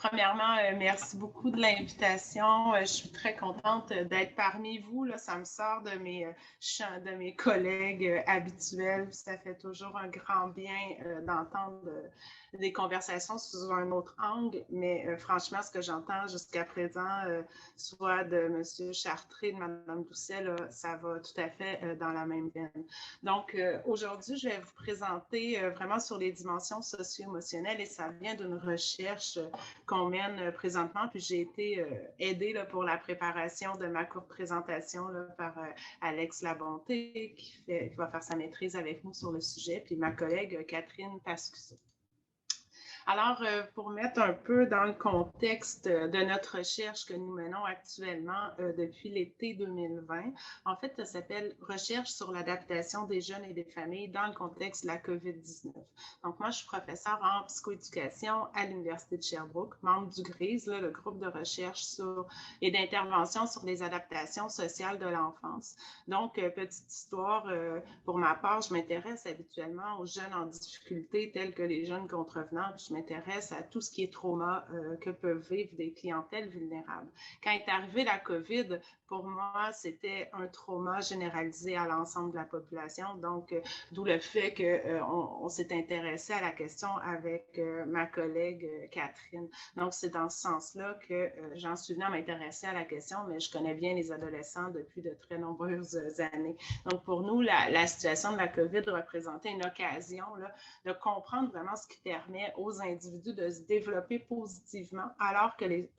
Premièrement, merci beaucoup de l'invitation. Je suis très contente d'être parmi vous. Là, ça me sort de mes collègues habituels. Ça fait toujours un grand bien d'entendre des conversations sous un autre angle. Mais franchement, ce que j'entends jusqu'à présent, soit de M. Chartré, de Mme Doucet, là, ça va tout à fait dans la même veine. Donc, aujourd'hui, je vais vous présenter vraiment sur les dimensions socio-émotionnelles et ça vient d'une recherche qu'on mène présentement. Puis j'ai été aidée là, pour la préparation de ma courte présentation là, par Alex Labonté, qui va faire sa maîtrise avec nous sur le sujet, puis ma collègue Catherine Pascuso. Alors, pour mettre un peu dans le contexte de notre recherche que nous menons actuellement depuis l'été 2020, en fait, ça s'appelle « Recherche sur l'adaptation des jeunes et des familles dans le contexte de la COVID-19 ». Donc, moi, je suis professeure en psychoéducation à l'Université de Sherbrooke, membre du GRISE, là, le groupe de recherche et d'intervention sur les adaptations sociales de l'enfance. Donc, petite histoire, pour ma part, je m'intéresse habituellement aux jeunes en difficulté, tels que les jeunes contrevenants, puis je m'intéresse à tout ce qui est trauma que peuvent vivre des clientèles vulnérables. Quand est arrivée la COVID, pour moi, c'était un trauma généralisé à l'ensemble de la population. Donc, d'où le fait qu'on s'est intéressé à la question avec ma collègue Catherine. Donc, c'est dans ce sens-là que j'en suis venue à m'intéresser à la question, mais je connais bien les adolescents depuis de très nombreuses années. Donc, pour nous, la situation de la COVID représentait une occasion là, de comprendre vraiment ce qui permet aux individus de se développer positivement, alors que les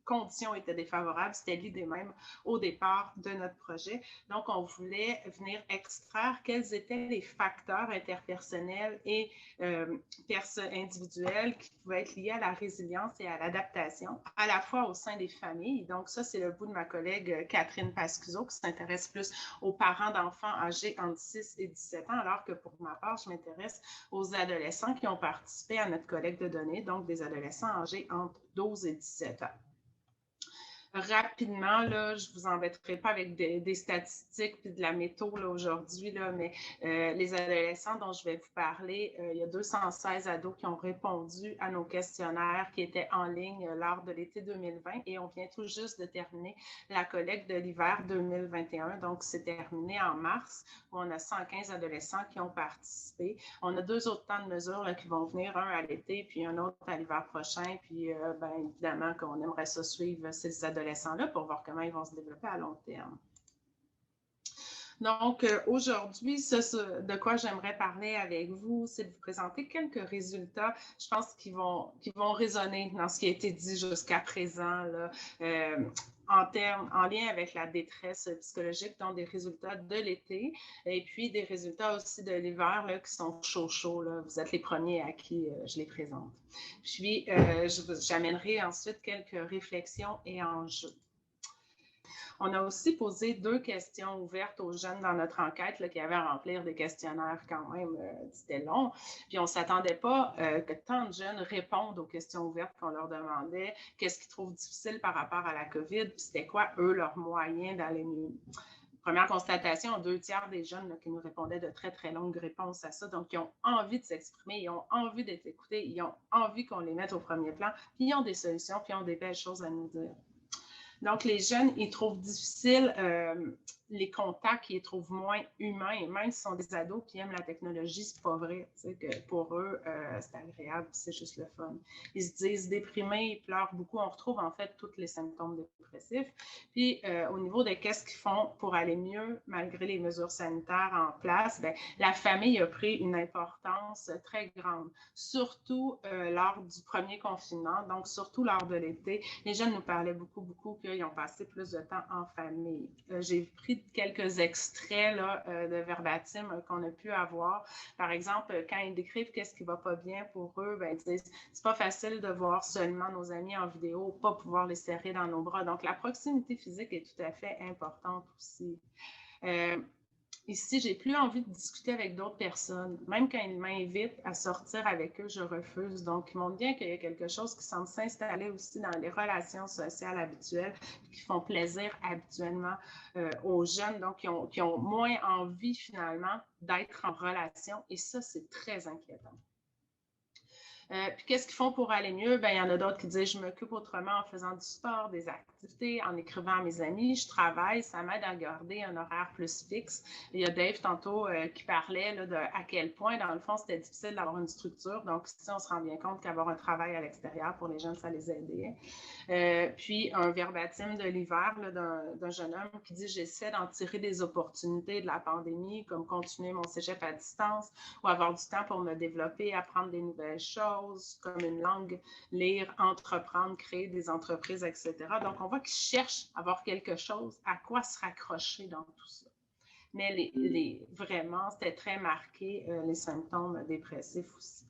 conditions étaient défavorables. C'était l'idée même au départ de notre projet. Donc, on voulait venir extraire quels étaient les facteurs interpersonnels et individuels qui pouvaient être liés à la résilience et à l'adaptation, à la fois au sein des familles. Donc, ça, c'est le bout de ma collègue Catherine Pascuso qui s'intéresse plus aux parents d'enfants âgés entre 6 et 17 ans, alors que pour ma part, je m'intéresse aux adolescents qui ont participé à notre collecte de données, donc des adolescents âgés entre 12 et 17 ans. Rapidement, là, je ne vous embêterai pas avec des statistiques puis de la métaux aujourd'hui, mais les adolescents dont je vais vous parler, il y a 216 ados qui ont répondu à nos questionnaires qui étaient en ligne lors de l'été 2020 et on vient tout juste de terminer la collecte de l'hiver 2021. Donc, c'est terminé en mars où on a 115 adolescents qui ont participé. On a 2 autres temps de mesure là, qui vont venir, un à l'été puis un autre à l'hiver prochain. Puis, évidemment, qu'on aimerait ça suivre ces adolescents là pour voir comment ils vont se développer à long terme. Donc, aujourd'hui, de quoi j'aimerais parler avec vous, c'est de vous présenter quelques résultats, je pense, qui vont résonner dans ce qui a été dit jusqu'à présent, là, en lien avec la détresse psychologique, donc des résultats de l'été et puis des résultats aussi de l'hiver qui sont chauds. Vous êtes les premiers à qui je les présente. Puis, j'amènerai ensuite quelques réflexions et enjeux. On a aussi posé 2 questions ouvertes aux jeunes dans notre enquête qui avaient à remplir des questionnaires quand même, c'était long. Puis on ne s'attendait pas que tant de jeunes répondent aux questions ouvertes qu'on leur demandait, qu'est-ce qu'ils trouvent difficile par rapport à la COVID, puis c'était quoi, eux, leurs moyens d'aller mieux. Première constatation, 2/3 des jeunes qui nous répondaient de très, très longues réponses à ça. Donc, ils ont envie de s'exprimer, ils ont envie d'être écoutés, ils ont envie qu'on les mette au premier plan, puis ils ont des solutions, puis ils ont des belles choses à nous dire. Donc, les jeunes, ils trouvent difficile les contacts, ils les trouvent moins humains. Et même s'ils sont des ados qui aiment la technologie, c'est pas vrai. Que pour eux, c'est agréable, c'est juste le fun. Ils se disent déprimés, ils pleurent beaucoup. On retrouve en fait tous les symptômes dépressifs. Puis, au niveau de qu'est-ce qu'ils font pour aller mieux, malgré les mesures sanitaires en place, la famille a pris une importance très grande, surtout lors du premier confinement, donc surtout lors de l'été. Les jeunes nous parlaient beaucoup qu'ils ont passé plus de temps en famille. J'ai pris quelques extraits de verbatim qu'on a pu avoir. Par exemple, quand ils décrivent qu'est-ce qui ne va pas bien pour eux, ils disent « c'est pas facile de voir seulement nos amis en vidéo, pas pouvoir les serrer dans nos bras ». Donc, la proximité physique est tout à fait importante aussi. Ici, j'ai plus envie de discuter avec d'autres personnes. Même quand ils m'invitent à sortir avec eux, je refuse. Donc, ils montrent bien qu'il y a quelque chose qui semble s'installer aussi dans les relations sociales habituelles, qui font plaisir habituellement aux jeunes, donc qui ont moins envie finalement d'être en relation. Et ça, c'est très inquiétant. Puis qu'est-ce qu'ils font pour aller mieux? Bien, il y en a d'autres qui disent, je m'occupe autrement en faisant du sport, des activités, en écrivant à mes amis, je travaille, ça m'aide à garder un horaire plus fixe. Il y a Dave tantôt qui parlait là, de à quel point, dans le fond, c'était difficile d'avoir une structure. Donc, ici, on se rend bien compte qu'avoir un travail à l'extérieur pour les jeunes, ça les aidait. Puis un verbatim de l'hiver d'un jeune homme qui dit « J'essaie d'en tirer des opportunités de la pandémie, comme continuer mon cégep à distance ou avoir du temps pour me développer, apprendre des nouvelles choses, comme une langue, lire, entreprendre, créer des entreprises, etc. » Donc, on voit qu'il cherche à avoir quelque chose à quoi se raccrocher dans tout ça. Mais vraiment, c'était très marqué, les symptômes dépressifs aussi.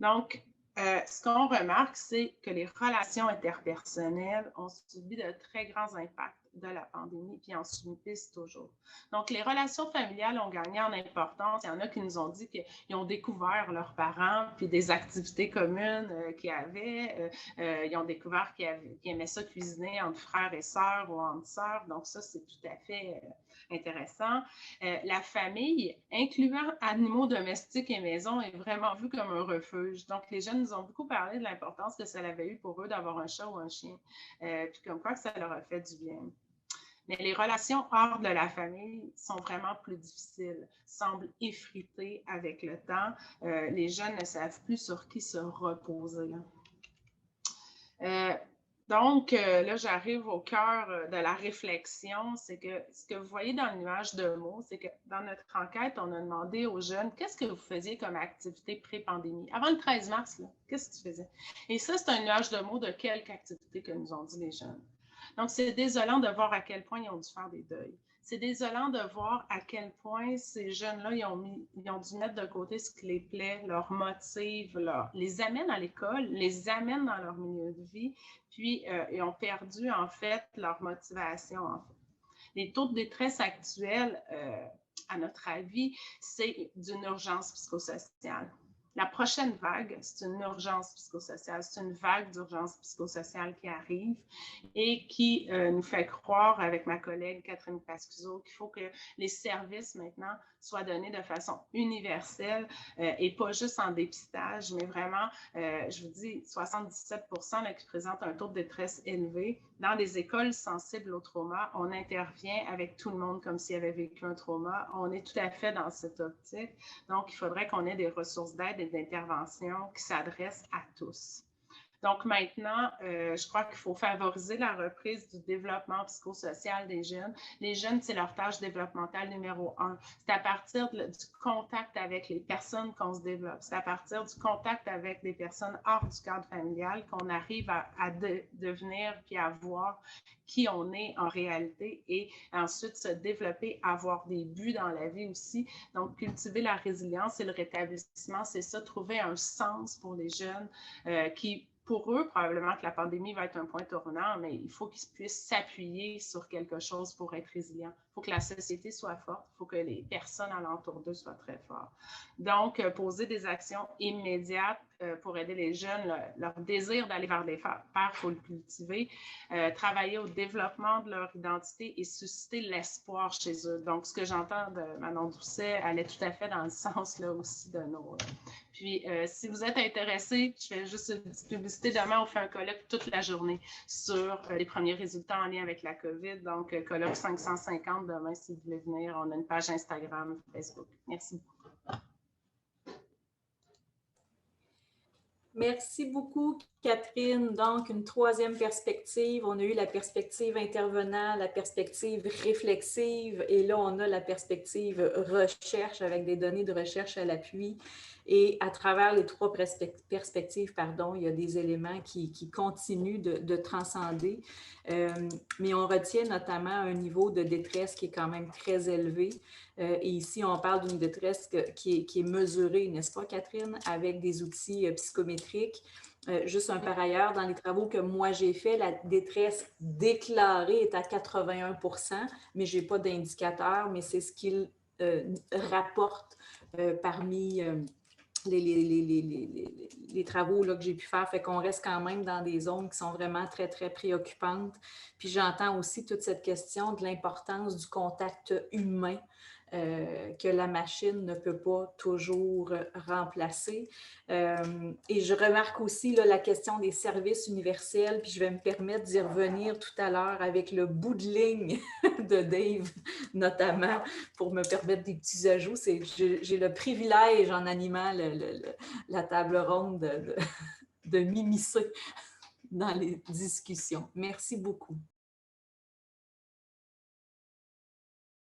Donc, ce qu'on remarque, c'est que les relations interpersonnelles ont subi de très grands impacts de la pandémie, puis en subissent toujours. Donc, les relations familiales ont gagné en importance. Il y en a qui nous ont dit qu'ils ont découvert leurs parents, puis des activités communes qu'ils avaient. Ils ont découvert qu'ils aimaient ça cuisiner entre frères et sœurs ou entre sœurs. Donc, ça, c'est tout à fait intéressant. La famille, incluant animaux domestiques et maisons, est vraiment vue comme un refuge. Donc, les jeunes nous ont beaucoup parlé de l'importance que ça avait eu pour eux d'avoir un chat ou un chien, puis comme quoi que ça leur a fait du bien. Mais les relations hors de la famille sont vraiment plus difficiles, semblent effritées avec le temps. Les jeunes ne savent plus sur qui se reposer. Donc, là, j'arrive au cœur de la réflexion. C'est que ce que vous voyez dans le nuage de mots, c'est que dans notre enquête, on a demandé aux jeunes, qu'est-ce que vous faisiez comme activité pré-pandémie? Avant le 13 mars, qu'est-ce que tu faisais? Et ça, c'est un nuage de mots de quelques activités que nous ont dit les jeunes. Donc, c'est désolant de voir à quel point ils ont dû faire des deuils. C'est désolant de voir à quel point ces jeunes-là, ils ont dû mettre de côté ce qui les plaît, leur motive, les amène à l'école, les amène dans leur milieu de vie, puis ils ont perdu, en fait, leur motivation, en fait. Les taux de détresse actuels, à notre avis, c'est d'une urgence psychosociale. La prochaine vague, c'est une urgence psychosociale, c'est une vague d'urgence psychosociale qui arrive et qui nous fait croire, avec ma collègue Catherine Pascuso, qu'il faut que les services maintenant soient donnés de façon universelle et pas juste en dépistage, mais vraiment, je vous dis, 77% là, qui présentent un taux de détresse élevé. Dans des écoles sensibles au trauma, on intervient avec tout le monde comme s'il avait vécu un trauma. On est tout à fait dans cette optique. Donc, il faudrait qu'on ait des ressources d'aide et d'intervention qui s'adressent à tous. Donc maintenant, je crois qu'il faut favoriser la reprise du développement psychosocial des jeunes. Les jeunes, c'est leur tâche développementale numéro 1. C'est à partir du contact avec les personnes qu'on se développe. C'est à partir du contact avec des personnes hors du cadre familial qu'on arrive à devenir puis à voir qui on est en réalité et ensuite se développer, avoir des buts dans la vie aussi. Donc, cultiver la résilience et le rétablissement, c'est ça, trouver un sens pour les jeunes qui pour eux, probablement que la pandémie va être un point tournant, mais il faut qu'ils puissent s'appuyer sur quelque chose pour être résilients. Il faut que la société soit forte, il faut que les personnes alentour d'eux soient très fortes. Donc, poser des actions immédiates pour aider les jeunes, leur désir d'aller vers des pairs, il faut le cultiver, travailler au développement de leur identité et susciter l'espoir chez eux. Donc, ce que j'entends de Manon Doucet allait tout à fait dans le sens là aussi de nos... Puis, si vous êtes intéressé, je fais juste une petite publicité. Demain, on fait un colloque toute la journée sur les premiers résultats en lien avec la COVID. Donc, colloque 550 demain, si vous voulez venir. On a une page Instagram, Facebook. Merci beaucoup. Merci beaucoup, Catherine. Donc, une troisième perspective. On a eu la perspective intervenant, la perspective réflexive, et là, on a la perspective recherche avec des données de recherche à l'appui. Et à travers les trois perspectives, il y a des éléments qui continuent de transcender. Mais on retient notamment un niveau de détresse qui est quand même très élevé. Et ici, on parle d'une détresse qui est mesurée, n'est-ce pas, Catherine, avec des outils psychométriques. Juste un par ailleurs, dans les travaux que moi j'ai faits, la détresse déclarée est à 81%, mais je n'ai pas d'indicateur, mais c'est ce qu'il rapporte parmi les travaux là, que j'ai pu faire. Fait qu'on reste quand même dans des zones qui sont vraiment très, très préoccupantes. Puis j'entends aussi toute cette question de l'importance du contact humain que la machine ne peut pas toujours remplacer. Et je remarque aussi là, la question des services universels, puis je vais me permettre d'y revenir tout à l'heure avec le bout de ligne de Dave, notamment, pour me permettre des petits ajouts. J'ai le privilège en animant la table ronde de m'immiscer dans les discussions. Merci beaucoup.